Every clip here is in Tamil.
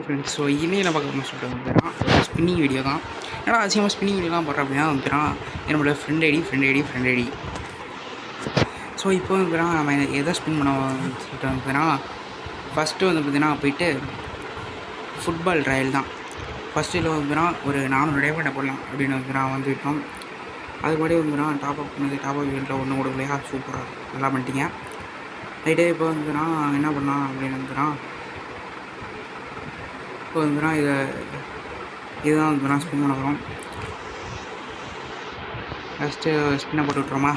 ஃப்ரெண்ட்ஸ், ஸோ இனிமேல் பார்க்க சொல்லிட்டு வந்துடுறான் ஒரு ஸ்பின்னிங் வீடியோ தான். ஏன்னா அதிகமாக ஸ்பின்னிங் வீடியோலாம் போடுறேன் அப்படின்னா வந்துடுறான் என்னோட ஃப்ரெண்ட் ஐடி. ஸோ இப்போ வந்துடுறான் நம்ம எதை ஸ்பின் பண்ண சொல்லிட்டு வந்துடுறா. ஃபஸ்ட்டு வந்து பார்த்தீங்கன்னா போயிட்டு ஃபுட்பால் ட்ரையல் தான். ஃபஸ்ட்டு இதில் வந்துடுறா ஒரு 400 டைமண்டை போடலாம் அப்படின்னு வந்துடுறான் வந்துவிட்டோம். அதுக்கு முன்னாடி வந்துடுறான் டாப் அப் ஈவெண்ட்டில் ஒன்றும் கொடுக்கலையா, சூப்பராக நல்லா பண்ணிட்டீங்க ரைட்டே. இப்போ வந்துடுறா என்ன பண்ணலாம் அப்படின்னு வந்துடுறான். இப்போ வந்துடுறா இதுதான் வந்துடுறான் ஸ்பின் பண்ண போகிறோம். ஃபஸ்ட்டு ஸ்பின்னை போட்டு விட்றோமா,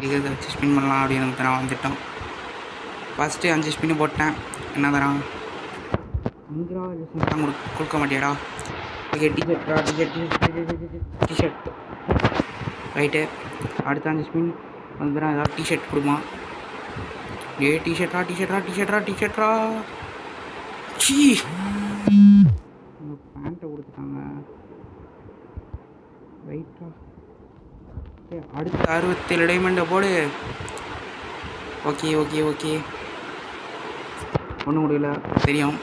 இதை வச்சு ஸ்பின் பண்ணலாம் அப்படின்னு நான் வந்துட்டோம். ஃபஸ்ட்டு 5 ஸ்பின்னு போட்டேன். என்ன தரான் 5 தான் கொடுக்க மாட்டியாடா. Okay, T shirt right. அடுத்த 5 ஸ்பின் வந்துடுறான் ஏதாவது டிஷர்ட் கொடுமா. டிஷர்ட்ரா சீ பேண்ட்டை கொடுத்துட்டாங்க ரைட்டா. அடுத்த 67 டைமண்டை போடு. ஓகே ஒன்றும் முடியல தெரியும்.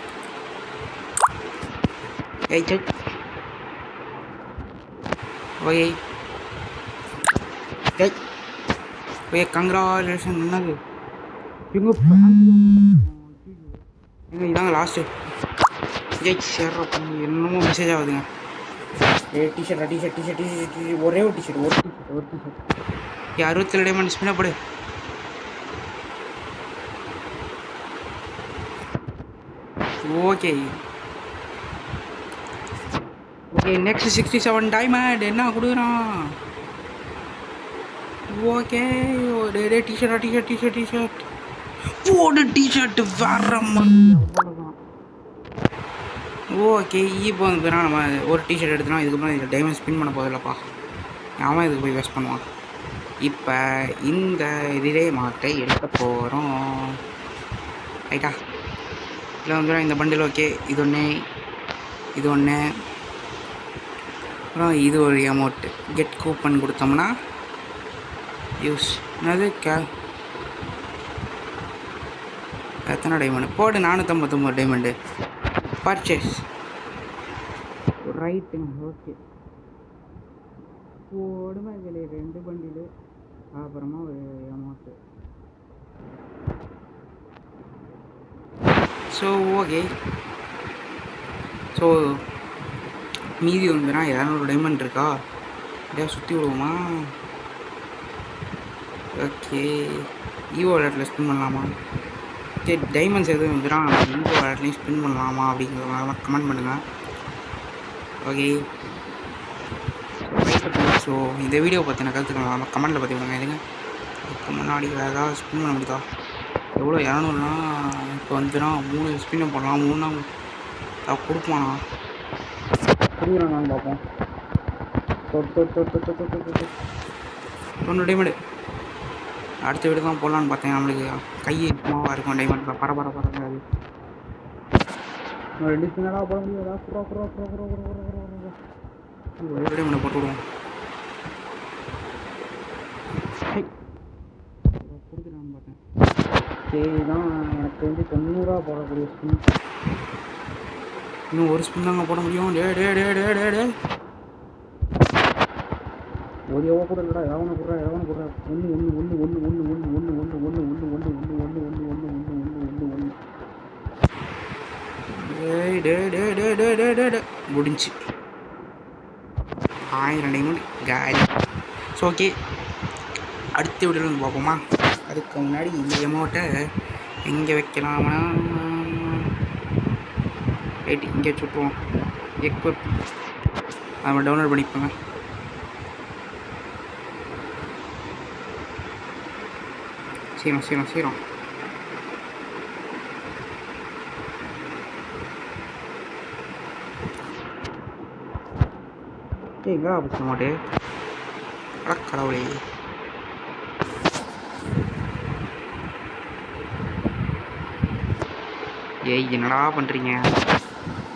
Okay congratulation. என்னது இதாங்க லாஸ்ட்டு. என்னமோ மெசேஜ் ஆகுதுங்க. டிஷர்ட் ஒரே ஒரு டிஷர்ட் 67 டைமண்ட் ஸ்பின் போடு. ஓகே நெக்ஸ்ட் 67 டைமண்ட் என்ன கொடுக்குறான். ஓகே டிஷர்ட் போடு. டிஷர்ட் வேற அவ்வளோதான். ஓகே இப்போ வந்து நம்ம ஒரு டிஷர்ட் எடுத்தோம்னா இதுக்கப்புறம் இதில் டைமண்ட் ஸ்பின் பண்ண போதில்லப்பா. அவன் இதுக்கு போய் வேஸ்ட் பண்ணுவான். இப்போ இந்த ரிலே மாட்டை எடுக்க போகிறோம் ரைட்டா. இதில் வந்து இந்த பண்டில் ஓகே இது ஒன்று அப்புறம் இது ஒரு அமௌண்ட்டு கெட் கூப்பன் கொடுத்தோம்னா யூஸ் என்னது எத்தனை டைமண்டு போடு. 459 டைமண்டு பர்ச்சேஸ் ரைட்டுங்க. ஓகே போடுமா இதில் 2 பண்டிலு அப்புறமா ஒரு அமௌண்ட்டு. ஸோ ஓகே ஸோ மீதி வந்துன்னா 200 டைமண்ட் இருக்கா, அப்படியே சுற்றி விடுவோமா. ஓகே ஈவோ விளையாட்டில் ஸ்பின் பண்ணலாமா. சரி டைமண்ட்ஸ் எதுவும் வந்துடும் ஈவோ விளையாட்லையும் ஸ்பின் பண்ணலாமா அப்படிங்கிறத கமெண்ட் பண்ணுங்கள். ஓகே ஸோ இந்த வீடியோ பற்றின கருத்துக்கள் கமெண்ட்டில் பற்றி விடுங்க. இதுங்க அதுக்கு முன்னாடி வேறு ஏதாவது ஸ்பின் பண்ண முடியுதா. எவ்வளோ 200னா இப்போ வந்துன்னா 3 ஸ்பின்னை போடலாம். 3 கொடுப்பானா கொடுக்குறாங்கன்னு பார்ப்போம். 90 டைமண்டு அடுத்த வீடு தான் போடலான்னு பார்த்தேன். நம்மளுக்கு கை மாவாக இருக்கும் டைமண்ட் பரவாயில்ல. அது 2 ஸ்பின்னடா போட முடியாதா. ஒரே டைமண்டை போட்டு விடுவோம். கொடுக்குறான்னு பார்த்தேன். சரி தான் எனக்கு வந்து 90 போடக்கூடிய ஸ்பின். இன்னும் ஒரு ஸ்பின் தாங்க போட முடியும். டே ஒரு எவ்வளோ கூட இல்லைடா. எவனை போடுறா ஒன்று முடிஞ்சு 1000 டைமண்ட் காலி. ஸோ ஓகே அடுத்த வீடியோவில் வந்து பார்ப்போமா. அதுக்கு முன்னாடி இந்த அமௌண்ட்டை எங்கே வைக்கலாம்னா ரைட்டு இங்கே சுட்டுவோம். எக்விப் அதை டவுன்லோட் பண்ணிப்போங்க. சீரம் எங்கே பிடிச்ச மாட்டே கடவுளே. ஏய் என்னடா பண்ணுறீங்க.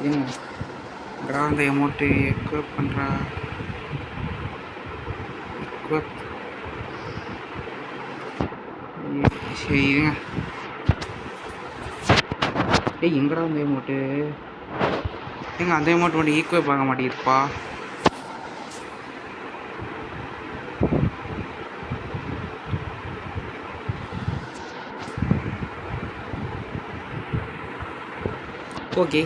என்னடா அந்த அமௌண்ட்டு எக்வப் பண்ணுறா. சரி இருங்க டேய் எங்கடா அந்த அமௌண்ட்டு? ஏங்க அந்த அமௌண்ட் மட்டும் ஈக்குவே பார்க்க மாட்டேங்குதுப்பா. ஓகே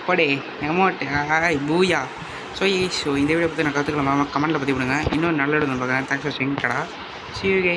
படே அமௌண்ட் ஹாய் பூயா. ஸோ இந்த வீடியோ பற்றி நான் கற்றுக்கலாம் கமெண்ட்டில் பற்றி விடுங்க. இன்னும் நல்ல இடம் பார்க்குறேன். தேங்க்ஸ் ஃபார் வாட்சிங். C you guy.